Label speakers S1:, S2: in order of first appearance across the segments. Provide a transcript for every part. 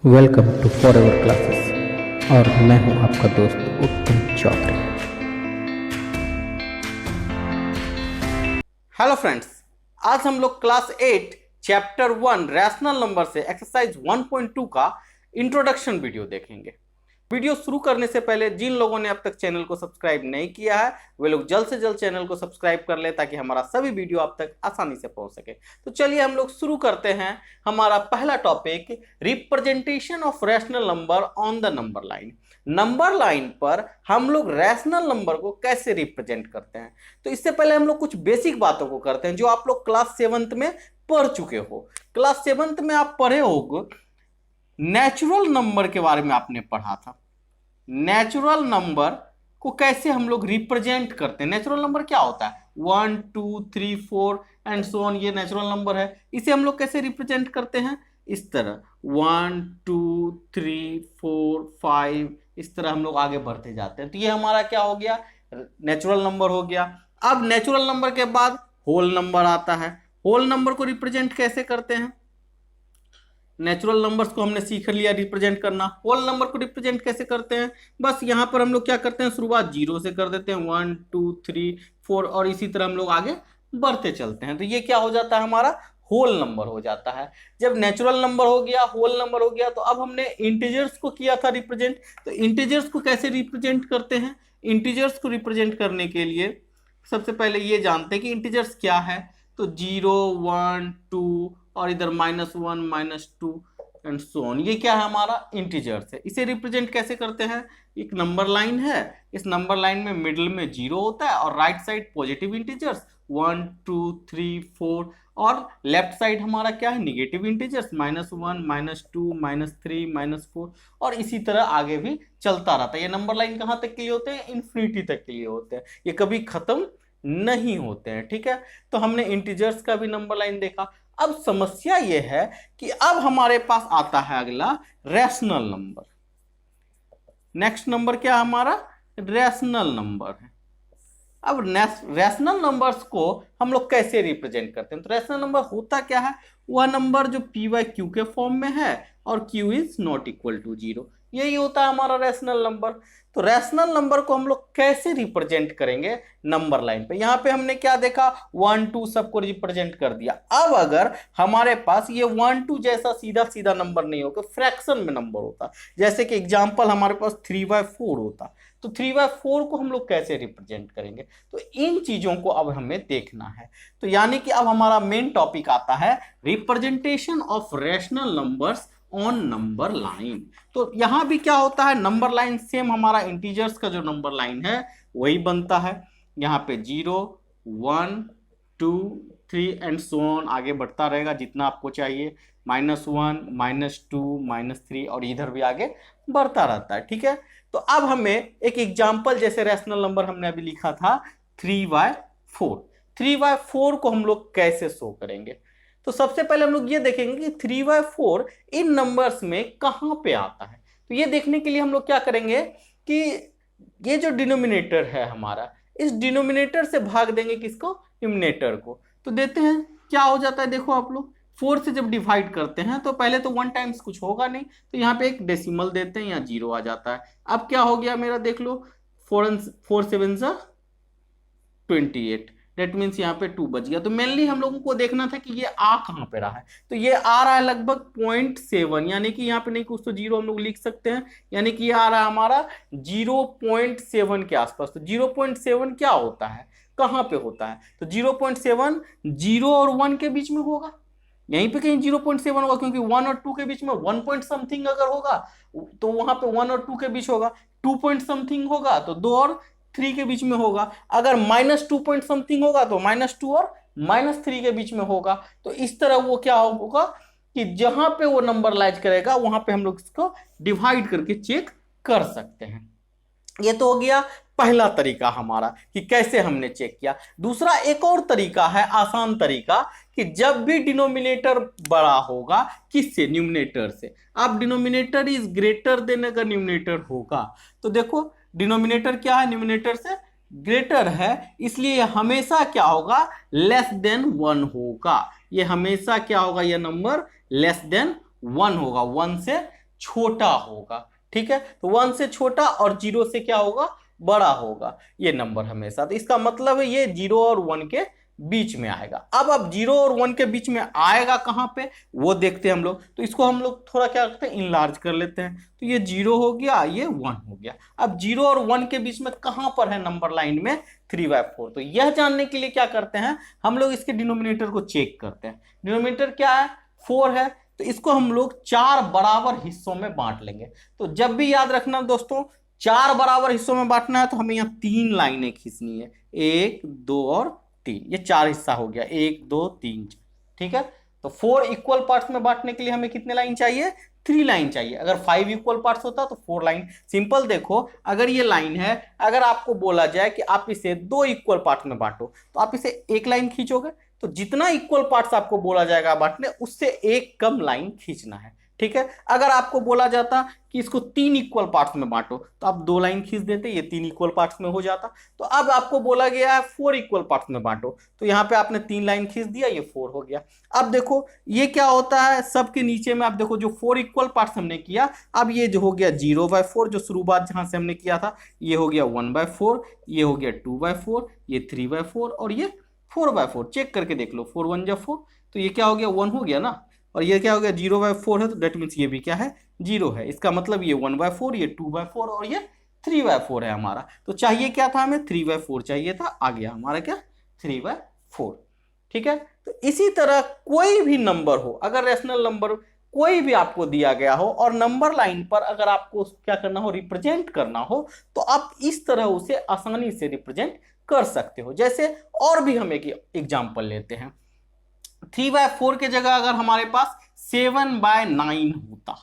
S1: Welcome to forever classes और मैं हूं आपका दोस्त उत्तम चौधरी।
S2: हेलो फ्रेंड्स, आज हम लोग क्लास 8 चैप्टर 1 रैशनल नंबर से एक्सरसाइज 1.2 का इंट्रोडक्शन वीडियो देखेंगे। वीडियो शुरू करने से पहले जिन लोगों ने अब तक चैनल को सब्सक्राइब नहीं किया है वे लोग जल्द से जल्द चैनल को सब्सक्राइब कर ले ताकि हमारा सभी वीडियो आप तक आसानी से पहुंच सके। तो चलिए हम लोग शुरू करते हैं। हमारा पहला topic representation of rational number on the number line. Number line पर हम लोग रैशनल नंबर को कैसे रिप्रेजेंट करते हैं। तो इससे पहले हम लोग कुछ बेसिक बातों को करते हैं जो आप लोग क्लास 7th में पढ़ चुके हो। क्लास 7th में आप पढ़े होगे, नेचुरल नंबर के बारे में आपने पढ़ा था। नेचुरल नंबर को कैसे हम लोग रिप्रेजेंट करते हैं। नेचुरल नंबर क्या होता है, 1 2 3 4 एंड सो ऑन, ये नेचुरल नंबर है। इसे हम लोग कैसे रिप्रेजेंट करते हैं, इस तरह 1 2 3 4 5, इस तरह हम लोग आगे बढ़ते जाते हैं। तो ये हमारा क्या हो गया, नेचुरल नंबर हो गया। अब नेचुरल नंबर के बाद होल नंबर आता है। होल नंबर को रिप्रेजेंट कैसे करते हैं, नेचुरल नंबर्स को हमने सीख लिया रिप्रेजेंट करना। होल नंबर को रिप्रेजेंट कैसे करते हैं, बस यहाँ पर हम लोग क्या करते हैं, शुरुआत 0 से कर देते हैं, 1 2 3 4 और इसी तरह हम लोग आगे बढ़ते चलते हैं। तो ये क्या हो जाता है, हमारा होल नंबर हो जाता है। जब नेचुरल नंबर हो गया, होल नंबर हो गया, तो अब हमने इंटीजर्स को किया था रिप्रेजेंट। तो इंटीजर्स को कैसे रिप्रेजेंट करते हैं, इंटीजर्स को रिप्रेजेंट करने के लिए सबसे पहले ये जानते हैं कि इंटीजर्स क्या है। तो 0 1 2 और इधर -1 -2 एंड सो ऑन, ये क्या है, हमारा इंटीजर्स है। इसे रिप्रेजेंट कैसे करते हैं, एक नंबर लाइन है, इस नंबर लाइन में मिडिल में 0 होता है और राइट साइड पॉजिटिव इंटीजर्स 1 2 3 4 और लेफ्ट साइड हमारा क्या है, निगेटिव इंटीजर्स -1 -2 -3 -4 और इसी तरह आगे भी चलता रहता है। ये नंबर लाइन कहाँ तक के लिए होते हैं, इन्फिनिटी तक के लिए होते हैं, ये कभी खत्म नहीं होते हैं। ठीक है, तो हमने इंटीजर्स का भी नंबर लाइन देखा। अब समस्या यह है कि अब हमारे पास आता है अगला रैशनल नंबर। नेक्स्ट नंबर क्या हमारा, रैशनल नंबर है। अब रैशनल नंबर्स को हम लोग कैसे रिप्रेजेंट करते हैं। तो रैशनल नंबर होता क्या है, वह नंबर जो p बाय q के फॉर्म में है और q is not equal to 0, यही होता है हमारा रैशनल नंबर। तो रैशनल नंबर को हम लोग कैसे रिप्रेजेंट करेंगे नंबर लाइन पे। यहाँ पे हमने क्या देखा, 1 2 सबको रिप्रेजेंट कर दिया। अब अगर हमारे पास ये 1 2 जैसा सीधा सीधा नंबर नहीं होगा, फ्रैक्शन में नंबर होता, जैसे कि एग्जांपल हमारे पास 3/4 होता, तो 3/4 को हम लोग कैसे रिप्रेजेंट करेंगे। तो इन चीजों को अब हमें देखना है। तो यानी कि अब हमारा मेन टॉपिक आता है representation of rational numbers on number line. तो यहां भी क्या होता है, नंबर लाइन सेम हमारा इंटीजर्स का जो नंबर लाइन है वही बनता है। यहाँ पे 0 1 2 3 एंड सो ऑन आगे बढ़ता रहेगा जितना आपको चाहिए, -1 -2 -3 और इधर भी आगे बढ़ता रहता है। ठीक है, तो अब हमें एक एग्जांपल, जैसे रैशनल नंबर हमने अभी लिखा था 3/4, 3/4 को हम लोग कैसे शो करेंगे। तो सबसे पहले हम लोग ये देखेंगे कि 3/4 इन नंबर्स में कहां पे आता है। तो ये देखने के लिए हम लोग क्या करेंगे कि ये जो डिनोमिनेटर है हमारा, इस डिनोमिनेटर से भाग देंगे किसको, न्यूमरेटर को। तो देते हैं, क्या हो जाता है, देखो आप लोग 4 से जब डिवाइड करते हैं तो पहले तो 1 टाइम्स कुछ होगा नहीं, तो यहाँ पे एक डेसिमल देते हैं, यहाँ 0 आ जाता है। अब क्या हो गया मेरा, देख लो 4 7 28, डेट मीन्स यहाँ पे 2 बच गया। तो मेनली हम लोगों को देखना था कि ये आ कहाँ पे रहा है। तो ये आ रहा है लगभग 0.7, यानी कि यहाँ पे नहीं कुछ तो 0 हम लोग लिख सकते हैं, यानी कि ये आ रहा है हमारा 0.7 के आसपास। तो 0.7 क्या होता है, कहाँ पे होता है, तो 0.7 0 और 1 के बीच में होगा, यहीं पे कहीं 0.7 होगा, क्योंकि 1 और 2 के बीच में 1 पॉइंट समथिंग अगर होगा तो वहां पे 1 और 2 के बीच होगा, 2 पॉइंट समथिंग होगा तो 2 और 3 के बीच में होगा, अगर -2 पॉइंट समथिंग होगा तो -2 और -3 के बीच में होगा। तो इस तरह वो क्या होगा कि जहां पे वो नंबर लाइज करेगा वहां पे हम लोग इसको डिवाइड करके चेक कर सकते हैं। ये तो हो गया पहला तरीका हमारा कि कैसे हमने चेक किया। दूसरा एक और तरीका है, आसान तरीका, कि जब भी डिनोमिनेटर बड़ा होगा किससे, न्यूमरेटर से। अब डिनोमिनेटर इज ग्रेटर देन अगर न्यूमरेटर होगा, तो देखो डिनोमिनेटर क्या है, न्यूमरेटर से ग्रेटर है, इसलिए हमेशा क्या होगा, लेस देन 1 होगा। ये हमेशा क्या होगा, ये नंबर लेस देन 1 होगा, 1 से छोटा होगा। ठीक है, तो 1 से छोटा और 0 से क्या होगा, बड़ा होगा ये नंबर हमेशा। तो इसका मतलब है ये 0 और 1 के बीच में आएगा। अब 0 और 1 के बीच में आएगा कहां पे वो देखते हैं हम लोग। तो इसको हम लोग थोड़ा क्या करते हैं, इनलार्ज कर लेते हैं। तो ये 0 हो गया, ये 1 हो गया। अब 0 और 1 के बीच में कहां पर है नंबर लाइन में, 3/4। तो यह जानने के लिए क्या करते हैं हम लोग, इसके डिनोमिनेटर को चेक करते हैं। डिनोमिनेटर क्या है, 4 है, तो इसको हम लोग 4 बराबर हिस्सों में बांट लेंगे। तो जब भी याद रखना दोस्तों, 4 बराबर हिस्सों में बांटना है तो हमें यहाँ 3 लाइनें खींचनी है, 1 2 और 3। ये 4 हिस्सा हो गया, 1 2 3। ठीक है, तो 4 इक्वल पार्ट्स में बांटने के लिए हमें कितने लाइन चाहिए, 3 लाइन चाहिए। अगर 5 इक्वल पार्ट्स होता तो 4 लाइन। सिंपल देखो, अगर ये लाइन है, अगर आपको बोला जाए कि आप इसे 2 इक्वल पार्ट्स में बांटो तो आप इसे 1 लाइन खींचोगे। तो जितना इक्वल पार्ट्स आपको बोला जाएगा बांटने, उससे 1 कम लाइन खींचना है। ठीक है, अगर आपको बोला जाता कि इसको 3 इक्वल पार्ट्स में बांटो तो आप 2 लाइन खींच देते, ये 3 इक्वल पार्ट्स में हो जाता। तो अब आपको बोला गया है 4 इक्वल पार्ट्स में बांटो, तो यहाँ पे आपने 3 लाइन खींच दिया, ये 4 हो गया। अब देखो ये क्या होता है, सबके नीचे में आप देखो जो 4 इक्वल पार्ट्स हमने किया, अब ये जो हो गया 0/4, जो शुरुआत जहां से हमने किया था, ये हो गया 1/4, ये हो गया 2/4, ये 3/4 और ये 4/4। चेक करके देख लो, 4 1 जा 4, तो ये क्या हो गया, 1 हो गया ना। और ये क्या हो गया, 0/4 है, तो डेट मीन्स ये भी क्या है, 0 है। इसका मतलब ये 1/4, ये 2/4 और ये 3/4 है हमारा। तो चाहिए क्या था हमें, 3/4 चाहिए था, आ गया हमारा क्या, 3/4। ठीक है, तो इसी तरह कोई भी नंबर हो, अगर रेशनल नंबर कोई भी आपको दिया गया हो और नंबर लाइन पर अगर आपको क्या करना हो, रिप्रेजेंट करना हो, तो आप इस तरह उसे आसानी से रिप्रेजेंट कर सकते हो। जैसे और भी हम एक एग्जाम्पल लेते हैं, 3/4 के जगह अगर हमारे पास 7/9 होता,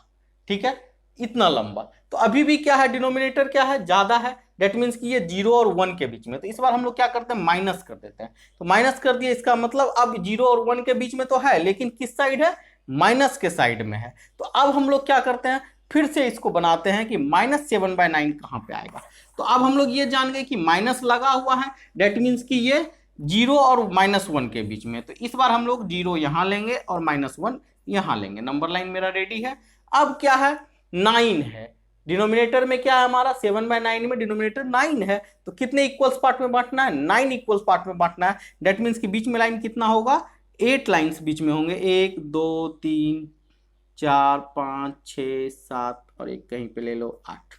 S2: ठीक है, इतना लंबा, तो अभी भी क्या है, डिनोमिनेटर क्या है, ज्यादा है। डेट मीन्स कि ये 0 और 1 के बीच में। तो इस बार हम लोग क्या करते हैं, माइनस कर देते हैं। तो माइनस कर दिए, इसका मतलब अब 0 और 1 के बीच में तो है, लेकिन किस साइड है, माइनस के साइड में है। तो अब हम लोग क्या करते हैं, फिर से इसको बनाते हैं कि -7/9 कहां पे आएगा। तो अब हम लोग ये जान गए कि माइनस लगा हुआ है, डेट मीन्स कि ये 0 और -1 के बीच में। तो इस बार हम लोग 0 यहां लेंगे और -1 यहां लेंगे। नंबर लाइन मेरा रेडी है। अब क्या है, 9 है, डिनोमिनेटर में क्या है हमारा, 7/9 में डिनोमिनेटर 9 है। तो कितने इक्वल्स पार्ट में बांटना है, 9 इक्वल्स पार्ट में बांटना है। डेट मीन्स कि बीच में लाइन कितना होगा, 8 लाइन्स बीच में होंगे, 1 2 3 4 5 6 7 और एक कहीं पे ले लो 8।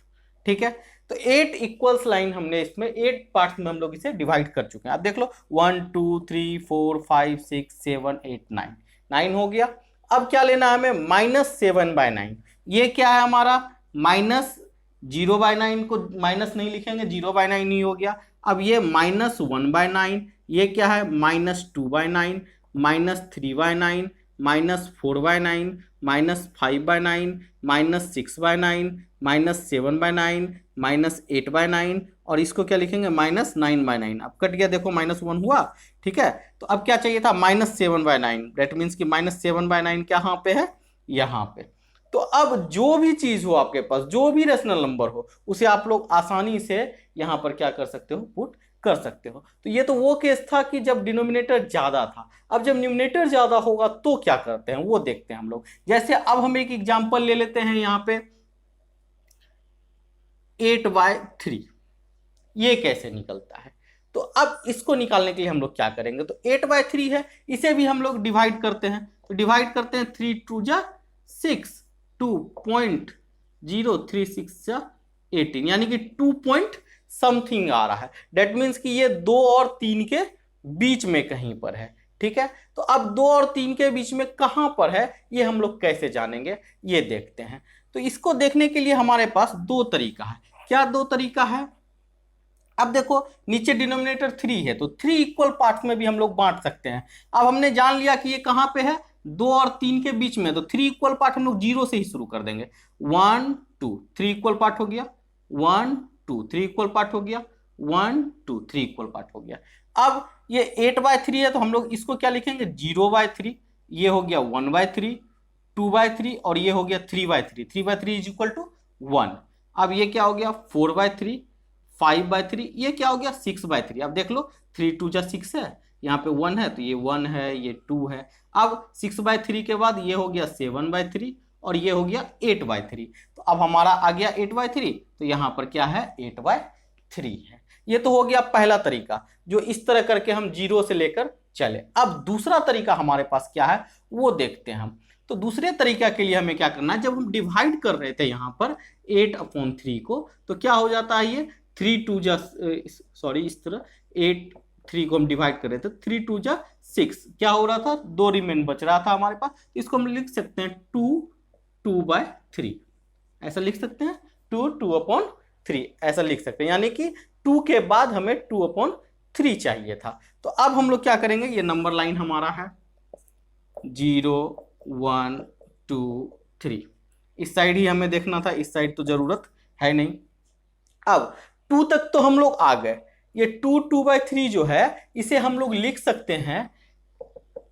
S2: ठीक है, तो 8 इक्वल्स लाइन हमने इसमें 8 पार्ट्स में हम लोग इसे डिवाइड कर चुके हैं। आप देख लो 1 2 3 4 5 6 7 8 9, 9 हो गया। अब क्या लेना है हमें, -7/9। ये क्या है हमारा, -0/9 को माइनस नहीं लिखेंगे, 0/9 ही हो गया। अब ये -1/9, ये क्या है, -2/9, -3/9, -4/9, -5/9, -6/9, -7/9, -8/9 और इसको क्या लिखेंगे, -9/9। अब कट गया, देखो -1 हुआ। ठीक है, तो अब क्या चाहिए था, -7/9। डेट मीन्स कि -7/9 कहाँ पे है, यहाँ पे। तो अब जो भी चीज हो आपके पास, जो भी रेशनल नंबर हो, उसे आप लोग आसानी से यहाँ पर क्या कर सकते हो, पुट कर सकते हो। तो ये तो वो केस था कि जब डिनोमिनेटर ज्यादा था। अब जब न्यूमिनेटर ज्यादा होगा तो क्या करते हैं वो देखते हैं हम लोग। जैसे अब हम एक एग्जांपल ले लेते हैं यहाँ पे, 8/3। ये कैसे निकलता है, तो अब इसको निकालने के लिए हम लोग क्या करेंगे, तो 8/3 है, इसे भी हम लोग डिवाइड करते हैं। तो डिवाइड करते हैं, 3 2 जा 6, 2.036 जा 18, यानी कि 2 पॉइंट समथिंग आ रहा है। डेट मीन्स कि ये 2 और 3 के बीच में कहीं पर है। ठीक है, तो अब 2 और 3 के बीच में कहां पर है, ये हम लोग कैसे जानेंगे, ये देखते हैं। तो इसको देखने के लिए हमारे पास 2 तरीका है। क्या 2 तरीका है, अब देखो नीचे डिनोमिनेटर 3 है, तो 3 इक्वल पार्ट्स में भी हम लोग बांट सकते हैं। अब हमने जान लिया कि ये कहां पे है, 2 और 3 के बीच में। तो 3 इक्वल पार्ट हम लोग 0 से ही शुरू कर देंगे। 1 2 3 इक्वल पार्ट हो गया, 1 2 3 इक्वल पार्ट हो गया, 1 2 3 इक्वल पार्ट हो गया। अब ये 8/3 है, तो हम लोग इसको क्या लिखेंगे, 0/3। ये हो गया 1/3, 2/3 और ये हो गया 3/3। 3/3 इज इक्वल टू 1। अब ये क्या हो गया, 4/3, 5/3, ये क्या हो गया, 6/3। अब देख लो 3 2 जा 6 है, यहाँ पे 1 है, तो ये 1 है, ये 2 है। अब 6/3 के बाद ये हो गया 7/3 और ये हो गया 8/3। तो अब हमारा आ गया 8/3, तो यहाँ पर क्या है 8/3 है। ये तो हो गया पहला तरीका, जो इस तरह करके हम 0 से लेकर चले। अब दूसरा तरीका हमारे पास क्या है वो देखते हैं हम। तो दूसरे तरीका के लिए हमें क्या करना है, जब हम डिवाइड कर रहे थे यहाँ पर 8/3 को, तो क्या हो जाता है, ये 3 2 जा सॉरी इस तरह 8/3 को हम डिवाइड कर रहे थे, 3 2 जा 6, क्या हो रहा था 2 रिमेन बच रहा था हमारे पास। तो इसको हम लिख सकते हैं 2/3, ऐसा लिख सकते हैं 2/3 ऐसा लिख सकते हैं, यानी कि 2 के बाद हमें 2/3 चाहिए था। तो अब हम लोग क्या करेंगे, ये नंबर लाइन हमारा है 0 1 2 3, इस साइड ही हमें देखना था, इस साइड तो जरूरत है नहीं। अब 2 तक तो हम लोग आ गए। ये 2/3 जो है इसे हम लोग लिख सकते हैं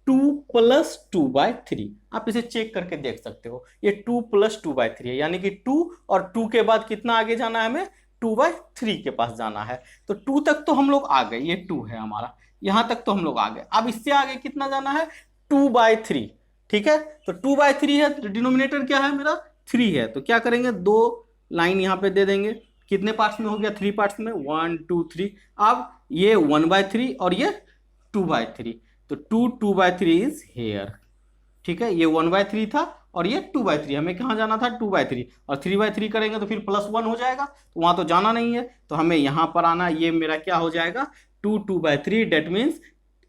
S2: 2 + 2/3। आप इसे चेक करके देख सकते हो, ये 2 + 2/3 है, यानी कि 2 और 2 के बाद कितना आगे जाना है हमें 2/3 के पास जाना है। तो 2 तक तो हम लोग आ गए, ये 2 है हमारा, यहां तक तो हम लोग आ गए। अब इससे आगे कितना जाना है 2/3, ठीक है। तो 2/3 है, तो डिनोमिनेटर क्या है मेरा 3 है, तो क्या करेंगे 2 लाइन यहाँ पे दे देंगे। कितने पार्ट्स में हो गया 3 पार्ट्स में, 1 2 3। अब ये 1/3 और ये 2/3, तो 2/3 इज हेयर, ठीक है। ये 1/3 था और ये 2/3, हमें कहाँ जाना था 2/3, और 3/3 करेंगे तो फिर +1 हो जाएगा, तो वहां तो जाना नहीं है, तो हमें यहाँ पर आना। ये मेरा क्या हो जाएगा 2/3, डेट मीन्स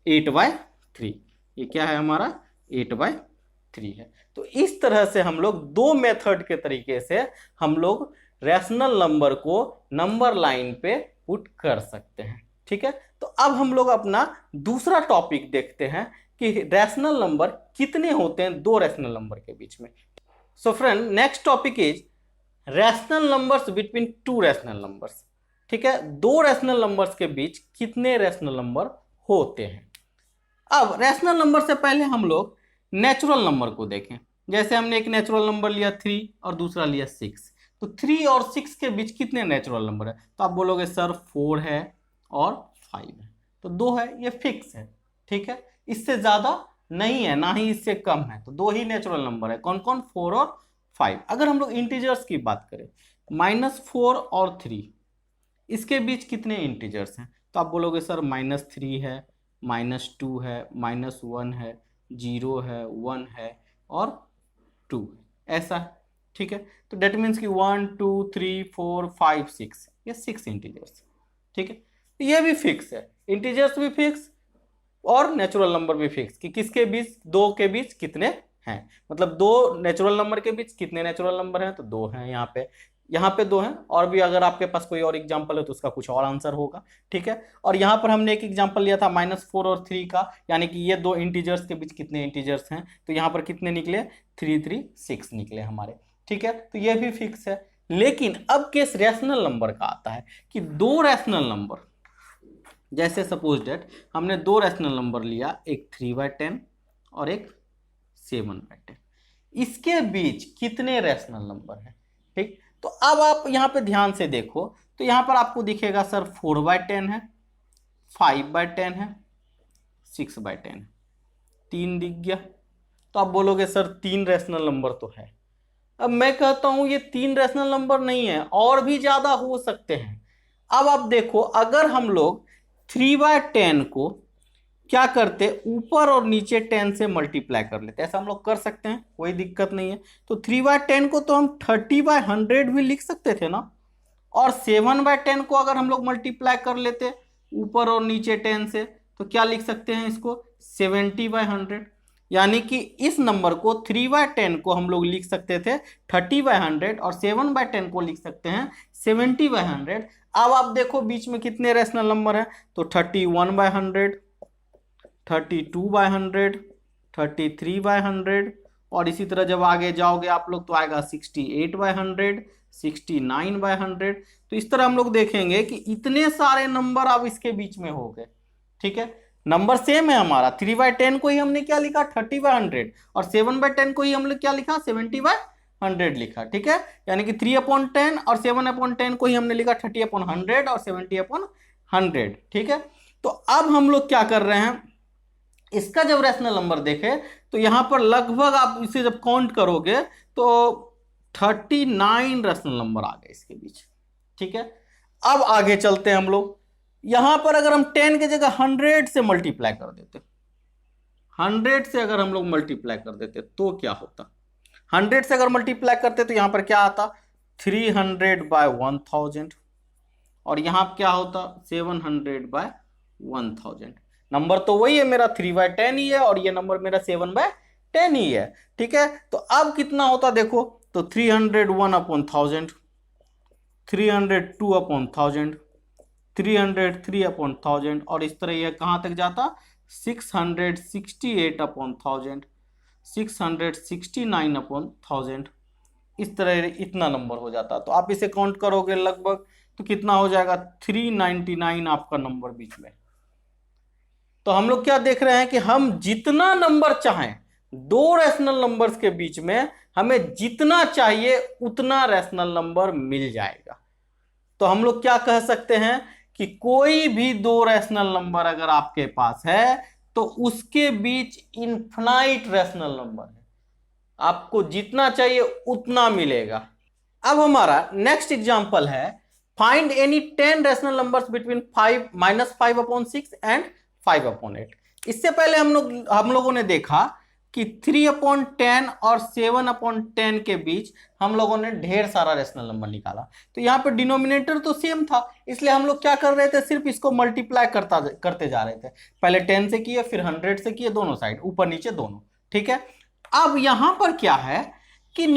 S2: 8/3। ये क्या है हमारा 8/3 है। तो इस तरह से हम लोग दो मेथड के तरीके से हम लोग रैशनल नंबर को नंबर लाइन पे पुट कर सकते हैं, ठीक है। तो अब हम लोग अपना दूसरा टॉपिक देखते हैं कि रैशनल नंबर कितने होते हैं दो रैशनल नंबर के बीच में। So friend, next topic is rational numbers between two rational numbers, ठीक है। दो रैशनल नंबर्स के बीच कितने रैशनल नंबर होते हैं। अब रैशनल नंबर से पहले हम लोग नेचुरल नंबर को देखें। जैसे हमने एक नेचुरल नंबर लिया 3 और दूसरा लिया 6, तो 3 और 6 के बीच कितने नेचुरल नंबर है, तो आप बोलोगे सर 4 है और 5 है, तो 2 है, ये फिक्स है, ठीक है। इससे ज्यादा नहीं है, ना ही इससे कम है, तो 2 ही नेचुरल नंबर है। कौन कौन 4 और 5। अगर हम लोग इंटीजर्स की बात करें, -4 और 3, इसके बीच कितने इंटीजर्स हैं, तो आप बोलोगे सर -3 है, -2 है, -1 है, 0 है, 1 है और 2 है, ऐसा है, ठीक है। तो डेट मीन्स कि 1 2 3 4 5 6, ये 6 इंटीजर्स, ठीक है। ये भी फिक्स है, इंटीजर्स भी फिक्स और नेचुरल नंबर भी फिक्स, कि किसके बीच, दो के बीच कितने हैं, मतलब दो नेचुरल नंबर के बीच कितने नेचुरल नंबर हैं, तो 2 हैं यहाँ पे 2 हैं। और भी अगर आपके पास कोई और एग्जांपल है तो उसका कुछ और आंसर होगा, ठीक है। और यहाँ पर हमने एक एग्जांपल लिया था -4 और 3 का, यानी कि ये दो इंटीजर्स के बीच कितने इंटीजर्स हैं, तो यहाँ पर कितने निकले 3 3 6 निकले हमारे, ठीक है। तो ये भी फिक्स है। लेकिन अब केस रैशनल नंबर का आता है कि दो रैशनल नंबर, जैसे सपोज डेट हमने दो रैशनल नंबर लिया, एक 3/10 और एक 7/10, इसके बीच कितने रैशनल नंबर हैं, ठीक। तो अब आप यहाँ पे ध्यान से देखो, तो यहाँ पर आपको दिखेगा सर 4/10 है, 5/10 है, 6/10 है, 3 दिख गया। तो आप बोलोगे सर 3 रैशनल नंबर तो है। अब मैं कहता हूं ये 3 रैशनल नंबर नहीं है, और भी ज्यादा हो सकते हैं। अब आप देखो, अगर हम लोग 3/10 को क्या करते, ऊपर और नीचे 10 से मल्टीप्लाई कर लेते, ऐसा हम लोग कर सकते हैं, कोई दिक्कत नहीं है। तो 3/10 को तो हम 30/100 भी लिख सकते थे ना, और 7/10 को अगर हम लोग मल्टीप्लाई कर लेते ऊपर और नीचे 10 से, तो क्या लिख सकते हैं इसको 70/100। यानी कि इस नंबर को 3/10 को हम लोग लिख सकते थे 30/100 और 7/10 को लिख सकते हैं 70/100। अब आप देखो बीच में कितने रैशनल नंबर हैं, तो 31/100, 32/100, 33/100, और इसी तरह जब आगे जाओगे आप लोग तो आएगा 68/100, 69/100। तो इस तरह हम लोग देखेंगे कि इतने सारे नंबर अब इसके बीच में हो गए, ठीक है। नंबर सेम है हमारा, 3/10 को ही हमने क्या लिखा 30/100 और 7/10 को ही हमने क्या लिखा 70/100 लिखा, ठीक है। यानी कि 3/10 और 7/10 को ही हमने लिखा 30/100 और 70/100, ठीक है। तो अब हम लोग क्या कर रहे हैं, इसका जब रैशनल नंबर देखे तो यहां पर लगभग आप इसे जब काउंट करोगे तो 39 रैशनल नंबर आ गए इसके बीच। ठीक है, अब आगे चलते हैं हम लोग। यहां पर अगर हम 10 की जगह 100 से मल्टीप्लाई कर देते, 100 से अगर हम लोग मल्टीप्लाई कर देते तो क्या होता? 100 से अगर मल्टीप्लाई करते तो यहां पर क्या आता? 300/1000, और यहां क्या होता? 700/1000। नंबर तो वही है मेरा, 3/10 ही है, और ये नंबर मेरा 7/10 ही है। ठीक है, तो अब कितना होता देखो, तो 301/1000, 302/1000, 303/1000, और इस तरह यह कहां तक जाता? 668/1000, 669/1000, इस तरह इतना नंबर हो जाता। तो आप इसे काउंट करोगे लगभग तो कितना हो जाएगा? 399 आपका नंबर बीच में। तो हम लोग क्या देख रहे हैं कि हम जितना नंबर चाहें, दो रैशनल नंबर्स के बीच में हमें जितना चाहिए उतना रैशनल नंबर मिल जाएगा। तो हम लोग क्या कह सकते हैं कि कोई भी दो रैशनल नंबर अगर आपके पास है तो उसके बीच इनफिनाइट रैशनल नंबर है, आपको जितना चाहिए उतना मिलेगा। अब हमारा नेक्स्ट एग्जांपल है, find any 10 rational numbers between 5-5/6 and 5/8। इससे पहले हम लोगों ने देखा कि 3/10 और 7/10 के बीच हम लोगों ने ढेर सारा रैशनल नंबर निकाला। तो यहाँ पे डिनोमिनेटर तो सेम था, इसलिए हम लोग क्या कर रहे थे, सिर्फ इसको मल्टीप्लाई करते जा रहे थे। पहले 10 से किए, फिर 100 से किए, दोनों साइड, ऊपर नीचे दोनों। ठीक है, अब यहां पर क्या है कि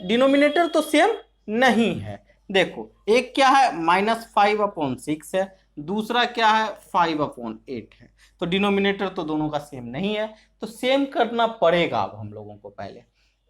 S2: डिनोमिनेटर तो सेम नहीं है। देखो, एक क्या है, -5/6 है, दूसरा क्या है, 5/8 है। तो डिनोमिनेटर तो दोनों का सेम नहीं है, तो सेम करना पड़ेगा। अब हम लोगों को पहले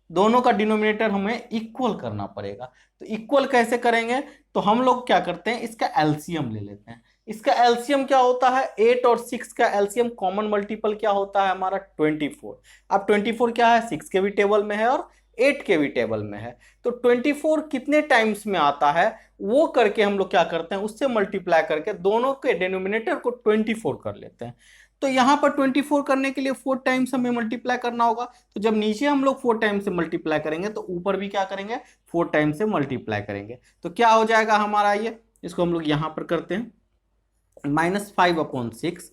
S2: दोनों का डिनोमिनेटर हमें इक्वल करना पड़ेगा। तो इक्वल कैसे करेंगे? तो हम लोग क्या करते हैं, इसका एलसीएम ले लेते हैं। इसका एलसीएम क्या होता है? 8 और 6 का एलसीएम कॉमन मल्टीपल क्या होता है हमारा? 24। अब 24 क्या है? 6 के भी टेबल में है और 8 के भी टेबल में है। तो 24 कितने टाइम्स में आता है वो करके हम लोग क्या करते हैं, उससे मल्टीप्लाई करके दोनों के डिनोमिनेटर को 24 कर लेते हैं। तो यहां पर 24 करने के लिए 4 टाइम्स हमें मल्टीप्लाई करना होगा। तो जब नीचे हम लोग 4 टाइम्स से मल्टीप्लाई करेंगे तो ऊपर भी क्या करेंगे, 4 टाइम्स से मल्टीप्लाई करेंगे। तो क्या हो जाएगा हमारा, ये इसको हम लोग यहां पर करते हैं, -5/6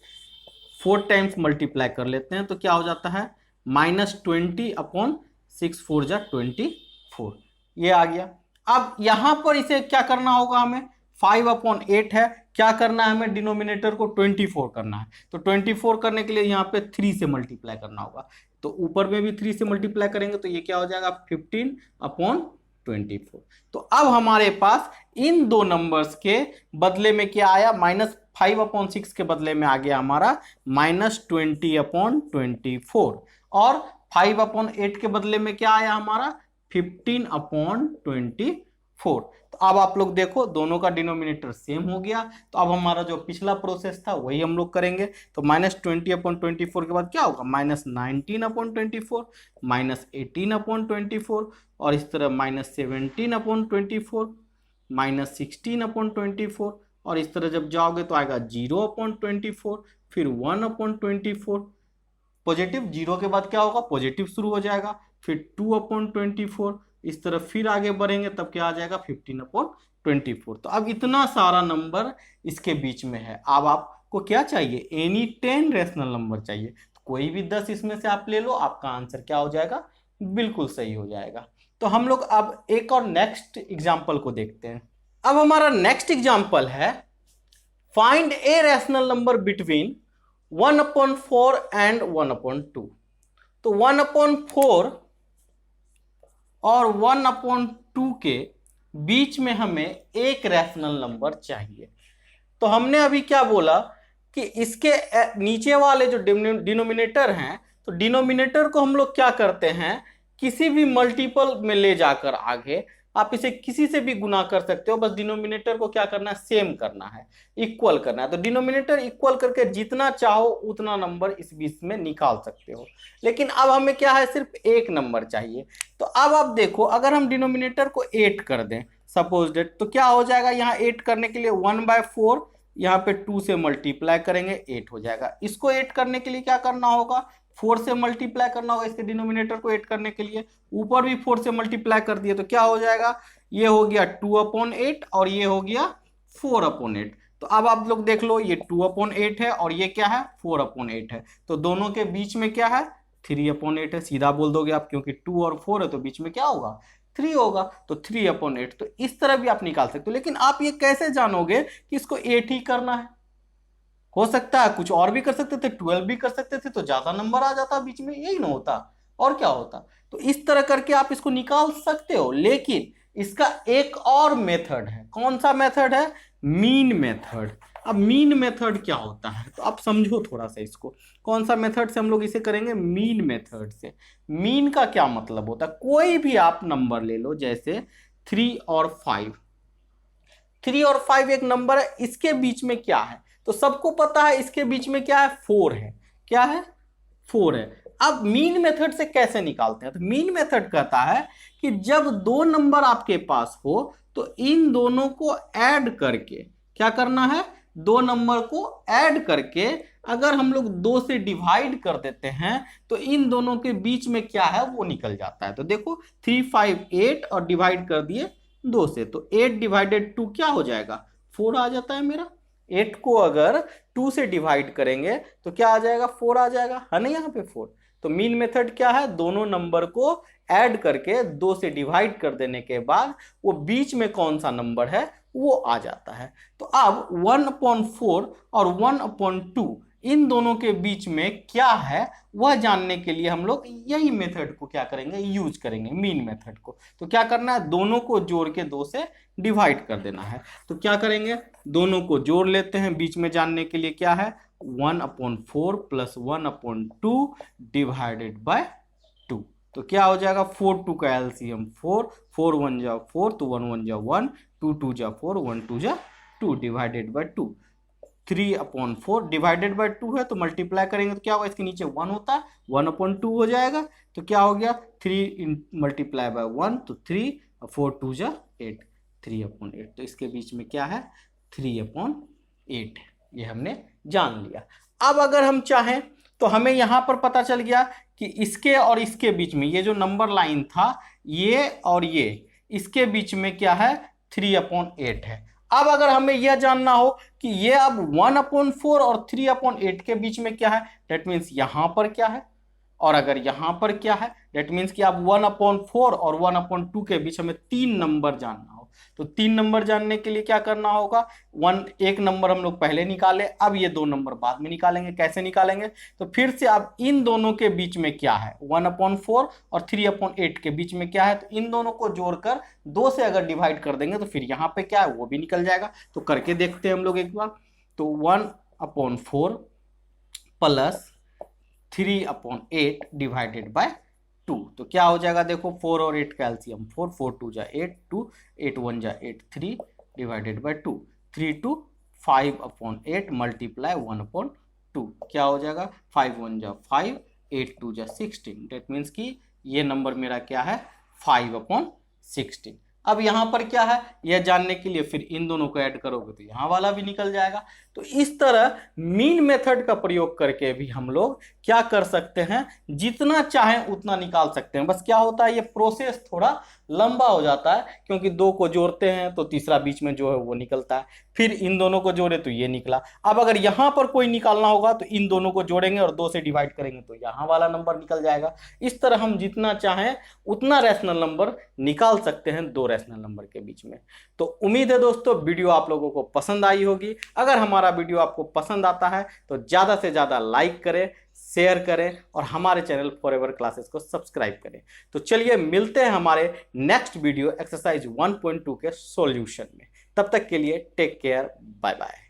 S2: 4 टाइम्स मल्टीप्लाई कर लेते हैं तो क्या हो जाता है, -20/6 4 जा 24, ये आ गया। अब यहां पर इसे क्या करना होगा हमें, 5/8 है, क्या करना है हमें, डिनोमिनेटर को 24 करना है। तो 24 करने के लिए यहाँ पे 3 से मल्टीप्लाई करना होगा। तो ऊपर में भी 3 से मल्टीप्लाई करेंगे तो ये क्या हो जाएगा, 15/24। तो अब हमारे पास इन दो नंबर्स के बदले में क्या आया, -5/6 के बदले में आ गया हमारा -20/24, और 5/8 के बदले में क्या आया हमारा, 15/24। तो अब आप लोग देखो दोनों का डिनोमिनेटर सेम हो गया। तो अब हमारा जो पिछला प्रोसेस था वही हम लोग करेंगे। तो -20/24 के बाद क्या होगा, -19/24, -18/24, और इस तरह -17/24, -16/24, और इस तरह जब जाओगे तो आएगा 0/24, फिर 1/24। पॉजिटिव 0 के बाद क्या होगा, पॉजिटिव शुरू हो जाएगा, फिर 2/24, इस तरह फिर आगे बढ़ेंगे तब क्या आ जाएगा, 15/24। तो अब इतना सारा नंबर इसके बीच में है। अब आपको क्या चाहिए, एनी 10 रैशनल नंबर चाहिए। तो कोई भी 10 इसमें से आप ले लो, आपका आंसर क्या हो जाएगा, बिल्कुल सही हो जाएगा। तो हम लोग अब एक और नेक्स्ट एग्जाम्पल को देखते हैं। अब हमारा नेक्स्ट एग्जाम्पल है, find a rational number between 1/4 and 1/2। तो 1/4 और 1/2 के बीच में हमें एक रैशनल नंबर चाहिए। तो हमने अभी क्या बोला कि इसके नीचे वाले जो डिनोमिनेटर हैं, तो डिनोमिनेटर को हम लोग क्या करते हैं, किसी भी मल्टीपल में ले जाकर आगे आप इसे किसी से भी गुना कर सकते हो, बस डिनोमिनेटर को क्या करना है, सेम करना है, इक्वल करना है। तो डिनोमिनेटर इक्वल करके जितना चाहो उतना नंबर इस बीच में निकाल सकते हो। लेकिन अब हमें क्या है, सिर्फ एक नंबर चाहिए। तो अब आप देखो, अगर हम डिनोमिनेटर को 8 कर दें सपोज डेट, तो क्या हो जाएगा, यहाँ 8 करने के लिए 1/4, यहाँ पे 2 से मल्टीप्लाई करेंगे, 8 हो जाएगा। इसको 8 करने के लिए क्या करना होगा, 4 से मल्टीप्लाई करना होगा इसके डिनोमिनेटर को 8 करने के लिए, ऊपर भी 4 से मल्टीप्लाई कर दिए तो क्या हो जाएगा, ये हो गया 2/8 और ये हो गया 4/8। तो अब आप लोग देख लो, ये 2/8 है और ये क्या है 4/8 है, तो दोनों के बीच में क्या है 3/8 है। सीधा बोल दोगे आप, क्योंकि 2 और 4 है तो बीच में क्या होगा 3 होगा, तो 3/8। तो इस तरह भी आप निकाल सकते हो, लेकिन आप ये कैसे जानोगे कि इसको 8 ही करना है? हो सकता है कुछ और भी कर सकते थे, 12 भी कर सकते थे, तो ज्यादा नंबर आ जाता बीच में, यही ना होता, और क्या होता। तो इस तरह करके आप इसको निकाल सकते हो, लेकिन इसका एक और मेथड है। कौन सा मेथड है? Mean method. अब मीन मेथड क्या होता है तो आप समझो थोड़ा सा इसको। कौन सा मेथड से हम लोग इसे करेंगे? मीन मेथड से। मीन का क्या मतलब होता है? कोई भी आप नंबर ले लो, जैसे 3 और 5। 3 और 5 एक नंबर है, इसके बीच में क्या है? तो सबको पता है इसके बीच में क्या है 4 है। क्या है? 4 है। अब मीन मेथड से कैसे निकालते हैं? तो मीन मेथड कहता है कि जब दो नंबर आपके पास हो तो इन दोनों को ऐड करके क्या करना है, दो नंबर को ऐड करके अगर हम लोग 2 से डिवाइड कर देते हैं तो इन दोनों के बीच में क्या है वो निकल जाता है। तो देखो 3 5 8 और डिवाइड कर दिए 2 से, तो 8 डिवाइडेड 2 क्या हो जाएगा 4 आ जाता है मेरा। 8 को अगर 2 से डिवाइड करेंगे तो क्या आ जाएगा 4 आ जाएगा, है ना यहाँ पे 4। तो मीन मेथड क्या है? दोनों नंबर को ऐड करके 2 से डिवाइड कर देने के बाद वो बीच में कौन सा नंबर है वो आ जाता है। तो अब 1/4 और 1/2 इन दोनों के बीच में क्या है वह जानने के लिए हम लोग यही मेथड को क्या करेंगे, यूज करेंगे, मीन मेथड को। तो क्या करना है, दोनों को जोड़ के 2 से डिवाइड कर देना है। तो क्या करेंगे, दोनों को जोड़ लेते हैं, बीच में जानने के लिए क्या है 1/4 प्लस 1/2 डिवाइडेड बाय 2। तो क्या हो जाएगा 4 2 का एलसीएम 4, 4 1 जा 4, तो 1 1 जा 1, 2 2 जा 4, 1 2 जा 2 डिवाइडेड बाय 2। 3/4 डिवाइडेड बाय 2 है तो मल्टीप्लाई करेंगे तो क्या होगा, इसके नीचे 1 होता है, 1/2 हो जाएगा। तो क्या हो गया 3 मल्टीप्लाई बाय 1, तो 3 4 2 जा 8, 3/8। तो इसके बीच में क्या है 3/8, ये हमने जान लिया। अब अगर हम चाहें तो हमें यहां पर पता चल गया कि इसके और इसके बीच में ये जो नंबर लाइन था ये और ये, इसके बीच में क्या है 3/8 है। अब अगर हमें यह जानना हो कि ये अब 1/4 और 3/8 के बीच में क्या है, डेट मीन्स यहां पर क्या है और अगर यहां पर क्या है, डेट मीन्स कि अब 1/4 और 1/2 के बीच हमें 3 नंबर जानना हो। तो 3 नंबर जानने के लिए क्या करना होगा, एक नंबर हम लोग पहले निकाले, अब ये 2 नंबर बाद में निकालेंगे। कैसे निकालेंगे, तो फिर से अब इन दोनों के बीच में क्या है 1/4 और 3/8 के बीच में क्या है, तो इन दोनों को जोड़कर 2 से अगर डिवाइड कर देंगे तो फिर यहाँ पे क्या है वो भी निकल जाएगा। तो करके देखते हैं हम लोग एक बार। तो 1/4 प्लस 3/8 डिवाइडेड बाय 2, तो क्या हो जाएगा देखो 4 और 8 का एलसीएम 4, 4 2 जा 8, 2 8 1 जा 8, 3 डिवाइडेड बाय 2, 3 2 5/8 मल्टीप्लाई 1/2, क्या हो जाएगा 5 1 जा 5, 8 2 जा 16। डेट मीन्स कि ये नंबर मेरा क्या है 5/16। अब यहाँ पर क्या है यह जानने के लिए फिर इन दोनों को ऐड करोगे तो यहाँ वाला भी निकल जाएगा। तो इस तरह मीन मेथड का प्रयोग करके भी हम लोग क्या कर सकते हैं, जितना चाहें उतना निकाल सकते हैं। बस क्या होता है ये प्रोसेस थोड़ा लंबा हो जाता है, क्योंकि 2 को जोड़ते हैं तो तीसरा बीच में जो है वो निकलता है, फिर इन दोनों को जोड़े तो ये निकला। अब अगर यहाँ पर कोई निकालना होगा तो इन दोनों को जोड़ेंगे और 2 से डिवाइड करेंगे तो यहाँ वाला नंबर निकल जाएगा। इस तरह हम जितना चाहें उतना रैशनल नंबर निकाल सकते हैं 2 रैशनल नंबर के बीच में। तो उम्मीद है दोस्तों वीडियो आप लोगों को पसंद आई होगी। अगर हमारा वीडियो आपको पसंद आता है तो ज़्यादा से ज़्यादा लाइक करें, शेयर करें और हमारे चैनल फॉरएवर क्लासेस को सब्सक्राइब करें। तो चलिए मिलते हैं हमारे नेक्स्ट वीडियो एक्सरसाइज 1.2 के सॉल्यूशन में। तब तक के लिए टेक केयर, बाय बाय।